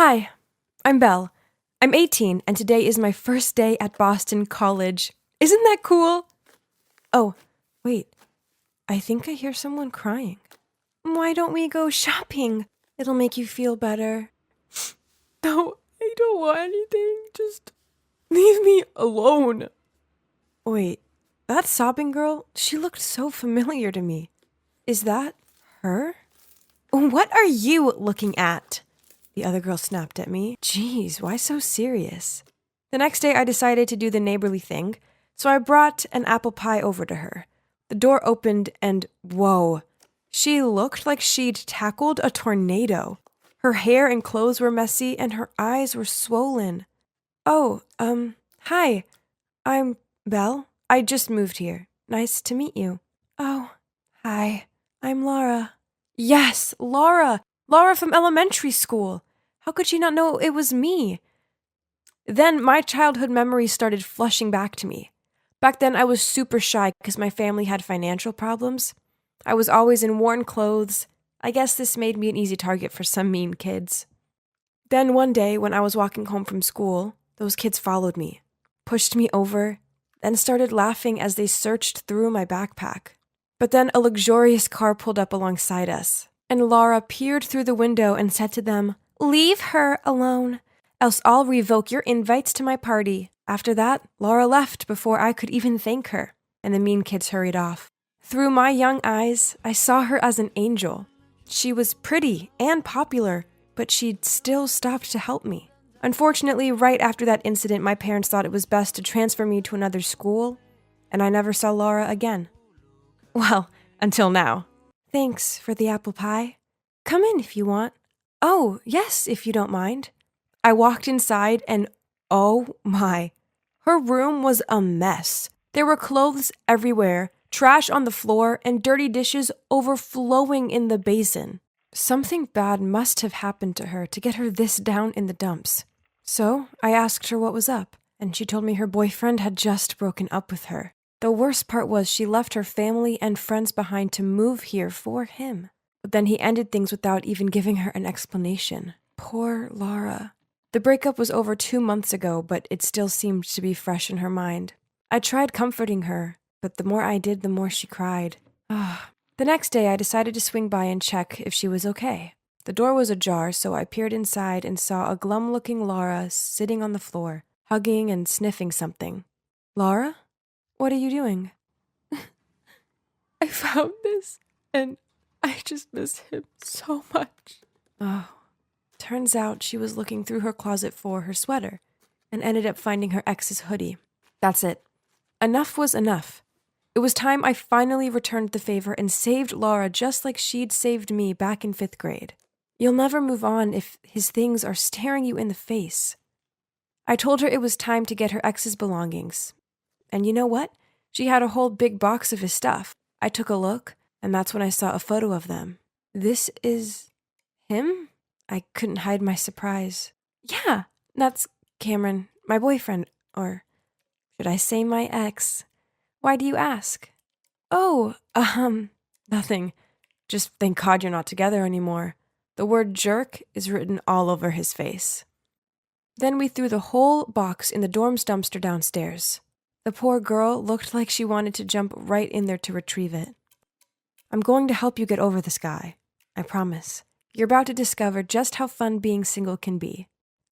Hi, I'm Belle. I'm 18, and today is my first day at Boston College. Isn't that cool? Oh, wait. I think I hear someone crying. Why don't we go shopping? It'll make you feel better. No, I don't want anything. Just leave me alone. Wait, that sobbing girl, she looked so familiar to me. Is that her? What are you looking at? The other girl snapped at me. Jeez, why so serious? The next day I decided to do the neighborly thing, so I brought an apple pie over to her. The door opened and whoa, she looked like she'd tackled a tornado. Her hair and clothes were messy and her eyes were swollen. Oh, hi, I'm Belle. I just moved here. Nice to meet you. Oh, hi, I'm Laura. Yes, Laura! Laura from elementary school! How could she not know it was me? Then my childhood memories started flushing back to me. Back then I was super shy because my family had financial problems. I was always in worn clothes. I guess this made me an easy target for some mean kids. Then one day when I was walking home from school, those kids followed me, pushed me over, then started laughing as they searched through my backpack. But then a luxurious car pulled up alongside us, and Laura peered through the window and said to them, "Leave her alone, else I'll revoke your invites to my party." After that, Laura left before I could even thank her, and the mean kids hurried off. Through my young eyes, I saw her as an angel. She was pretty and popular, but she'd still stopped to help me. Unfortunately, right after that incident, my parents thought it was best to transfer me to another school, and I never saw Laura again. Well, until now. Thanks for the apple pie. Come in if you want. Oh, yes, if you don't mind. I walked inside and oh my. Her room was a mess. There were clothes everywhere, trash on the floor, and dirty dishes overflowing in the basin. Something bad must have happened to her to get her this down in the dumps. So I asked her what was up, and she told me her boyfriend had just broken up with her. The worst part was she left her family and friends behind to move here for him. But then he ended things without even giving her an explanation. Poor Laura. The breakup was over 2 months ago, but it still seemed to be fresh in her mind. I tried comforting her, but the more I did, the more she cried. The next day, I decided to swing by and check if she was okay. The door was ajar, so I peered inside and saw a glum-looking Laura sitting on the floor, hugging and sniffing something. Laura? What are you doing? I found this, and I just miss him so much. Oh, turns out she was looking through her closet for her sweater and ended up finding her ex's hoodie. That's it. Enough was enough. It was time I finally returned the favor and saved Laura just like she'd saved me back in 5th grade. You'll never move on if his things are staring you in the face. I told her it was time to get her ex's belongings. And you know what? She had a whole big box of his stuff. I took a look, and that's when I saw a photo of them. This is him? I couldn't hide my surprise. Yeah, that's Cameron, my boyfriend, or should I say my ex? Why do you ask? Oh, nothing. Just thank God you're not together anymore. The word jerk is written all over his face. Then we threw the whole box in the dorm's dumpster downstairs. The poor girl looked like she wanted to jump right in there to retrieve it. I'm going to help you get over this guy. I promise. You're about to discover just how fun being single can be.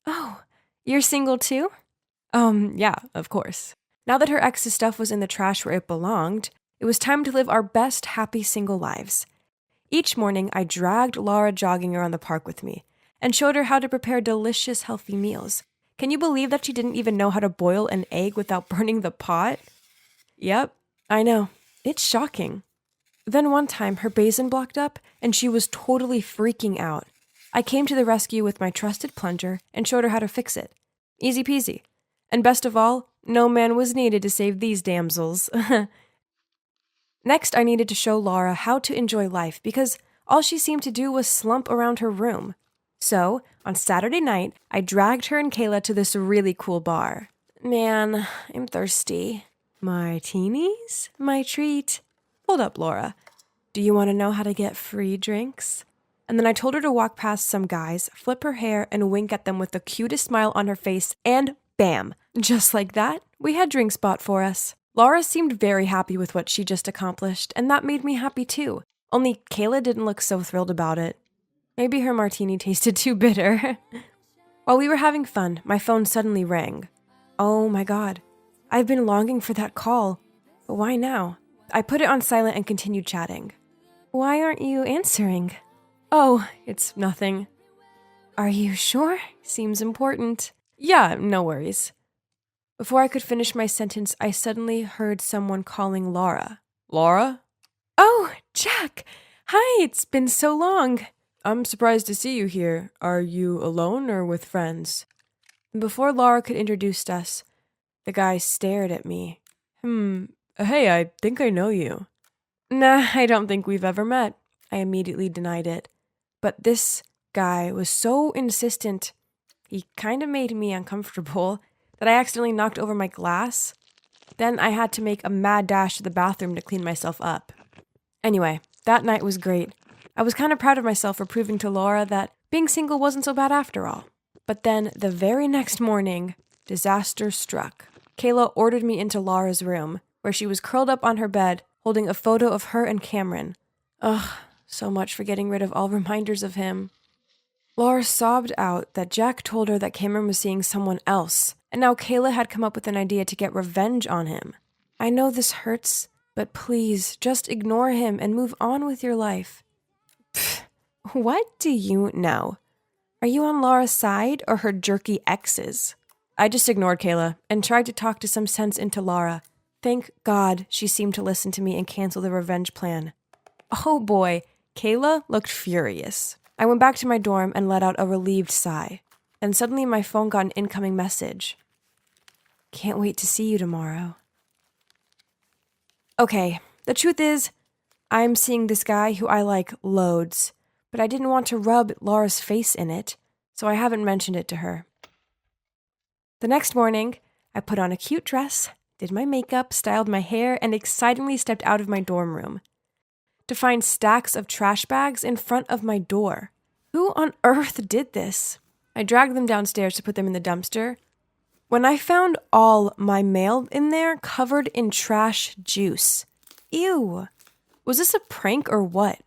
Oh, you're single too? Yeah, of course. Now that her ex's stuff was in the trash where it belonged, it was time to live our best happy single lives. Each morning, I dragged Laura jogging around the park with me and showed her how to prepare delicious, healthy meals. Can you believe that she didn't even know how to boil an egg without burning the pot? Yep, I know. It's shocking. Then one time, her basin blocked up, and she was totally freaking out. I came to the rescue with my trusted plunger and showed her how to fix it. Easy peasy. And best of all, no man was needed to save these damsels. Next, I needed to show Laura how to enjoy life because all she seemed to do was slump around her room. So, on Saturday night, I dragged her and Kayla to this really cool bar. Man, I'm thirsty. Martinis? My treat. Hold up, Laura. Do you want to know how to get free drinks? and then I told her to walk past some guys, flip her hair, and wink at them with the cutest smile on her face, and bam! Just like that, we had drinks bought for us. Laura seemed very happy with what she just accomplished, and that made me happy too. Only Kayla didn't look so thrilled about it. Maybe her martini tasted too bitter. While we were having fun, my phone suddenly rang. Oh my god. I've been longing for that call. But why now? I put it on silent and continued chatting. Why aren't you answering? Oh, it's nothing. Are you sure? Seems important. Yeah, no worries. Before I could finish my sentence, I suddenly heard someone calling Laura. Laura? Oh, Jack! Hi, it's been so long. I'm surprised to see you here. Are you alone or with friends? Before Laura could introduce us, the guy stared at me. Hey, I think I know you. Nah, I don't think we've ever met. I immediately denied it. But this guy was so insistent, he kind of made me uncomfortable, that I accidentally knocked over my glass. Then I had to make a mad dash to the bathroom to clean myself up. Anyway, that night was great. I was kind of proud of myself for proving to Laura that being single wasn't so bad after all. But then, the very next morning, disaster struck. Kayla ordered me into Laura's room, where she was curled up on her bed, holding a photo of her and Cameron. Ugh, so much for getting rid of all reminders of him. Laura sobbed out that Jack told her that Cameron was seeing someone else, and now Kayla had come up with an idea to get revenge on him. I know this hurts, but please, just ignore him and move on with your life. Pfft, what do you know? Are you on Laura's side or her jerky ex's? I just ignored Kayla and tried to talk to some sense into Laura. Thank God she seemed to listen to me and cancel the revenge plan. Oh boy, Kayla looked furious. I went back to my dorm and let out a relieved sigh. Then suddenly my phone got an incoming message. Can't wait to see you tomorrow. Okay, the truth is, I'm seeing this guy who I like loads, but I didn't want to rub Laura's face in it, so I haven't mentioned it to her. The next morning, I put on a cute dress, did my makeup, styled my hair, and excitedly stepped out of my dorm room to find stacks of trash bags in front of my door. Who on earth did this? I dragged them downstairs to put them in the dumpster, when I found all my mail in there covered in trash juice. Ew. Was this a prank or what?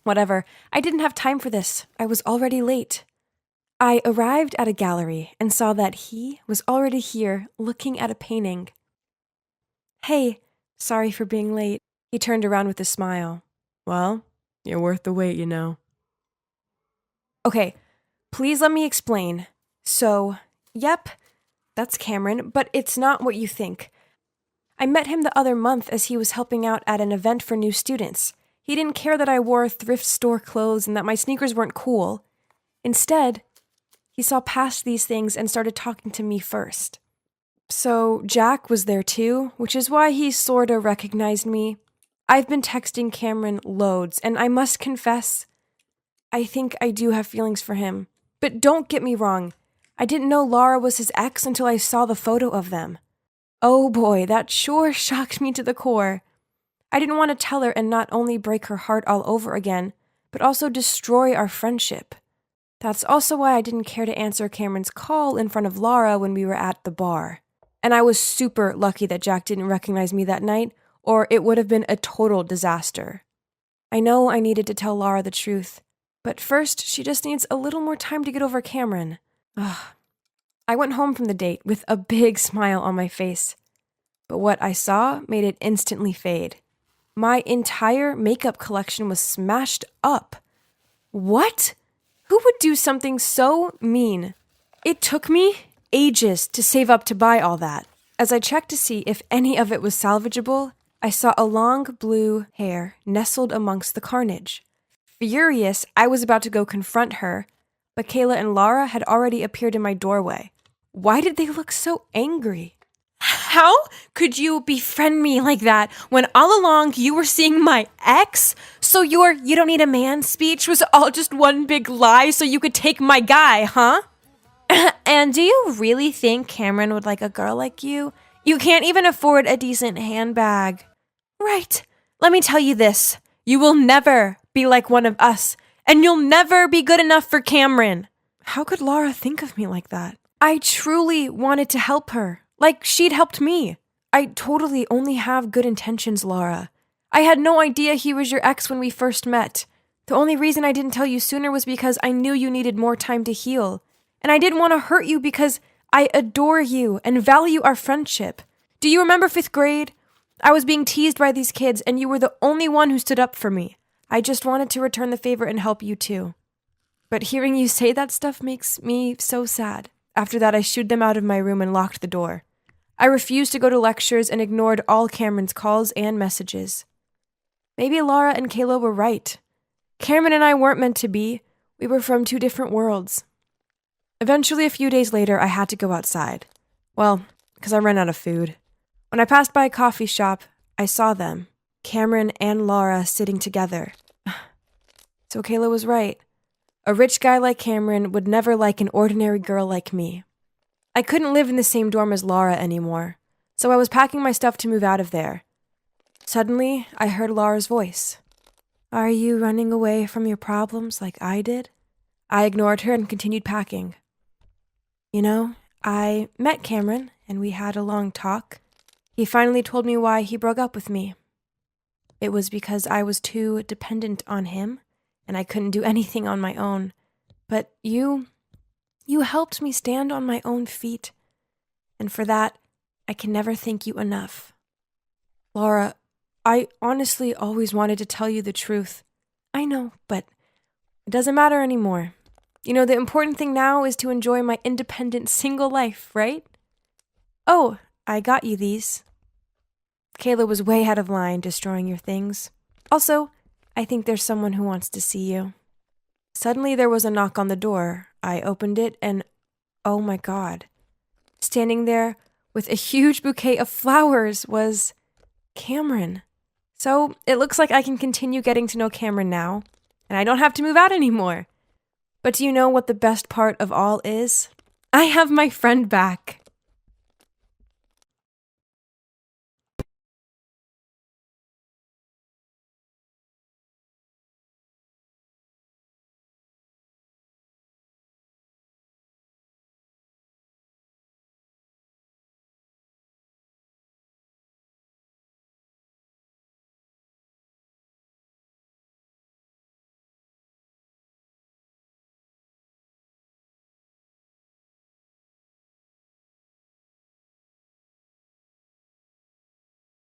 Whatever, I didn't have time for this. I was already late. I arrived at a gallery and saw that he was already here looking at a painting. Hey, sorry for being late. He turned around with a smile. Well, you're worth the wait, you know. Okay, please let me explain. So, yep, that's Cameron, but it's not what you think. I met him the other month as he was helping out at an event for new students. He didn't care that I wore thrift store clothes and that my sneakers weren't cool. Instead, he saw past these things and started talking to me first. So Jack was there too, which is why he sorta recognized me. I've been texting Cameron loads, and I must confess, I think I do have feelings for him. But don't get me wrong, I didn't know Laura was his ex until I saw the photo of them. Oh boy, that sure shocked me to the core. I didn't want to tell her and not only break her heart all over again, but also destroy our friendship. That's also why I didn't care to answer Cameron's call in front of Laura when we were at the bar. And I was super lucky that Jack didn't recognize me that night, or it would have been a total disaster. I know I needed to tell Laura the truth, but first she just needs a little more time to get over Cameron. Ugh. I went home from the date with a big smile on my face, but what I saw made it instantly fade. My entire makeup collection was smashed up. What? Who would do something so mean? It took me ages to save up to buy all that. As I checked to see if any of it was salvageable, I saw a long blue hair nestled amongst the carnage. Furious, I was about to go confront her, but Kayla and Laura had already appeared in my doorway. Why did they look so angry? How could you befriend me like that when all along you were seeing my ex? So your "you don't need a man" speech was all just one big lie so you could take my guy, huh? And do you really think Cameron would like a girl like you? You can't even afford a decent handbag. Right. Let me tell you this. You will never be like one of us, and you'll never be good enough for Cameron. How could Laura think of me like that? I truly wanted to help her, like she'd helped me. I totally only have good intentions, Laura. I had no idea he was your ex when we first met. The only reason I didn't tell you sooner was because I knew you needed more time to heal. And I didn't want to hurt you because I adore you and value our friendship. Do you remember 5th grade? I was being teased by these kids and you were the only one who stood up for me. I just wanted to return the favor and help you too. But hearing you say that stuff makes me so sad. After that, I shooed them out of my room and locked the door. I refused to go to lectures and ignored all Cameron's calls and messages. Maybe Laura and Kayla were right. Cameron and I weren't meant to be. We were from 2 different worlds. Eventually, a few days later, I had to go outside. Well, because I ran out of food. When I passed by a coffee shop, I saw them, Cameron and Laura, sitting together. So Kayla was right. A rich guy like Cameron would never like an ordinary girl like me. I couldn't live in the same dorm as Laura anymore, so I was packing my stuff to move out of there. Suddenly, I heard Laura's voice. Are you running away from your problems like I did? I ignored her and continued packing. You know, I met Cameron and we had a long talk. He finally told me why he broke up with me. It was because I was too dependent on him and I couldn't do anything on my own. But you helped me stand on my own feet. And for that, I can never thank you enough. Laura, I honestly always wanted to tell you the truth. I know, but it doesn't matter anymore. You know, the important thing now is to enjoy my independent single life, right? Oh, I got you these. Kayla was way out of line, destroying your things. Also, I think there's someone who wants to see you. Suddenly there was a knock on the door. I opened it and, oh my God. Standing there with a huge bouquet of flowers was Cameron. So it looks like I can continue getting to know Cameron now, and I don't have to move out anymore. But do you know what the best part of all is? I have my friend back.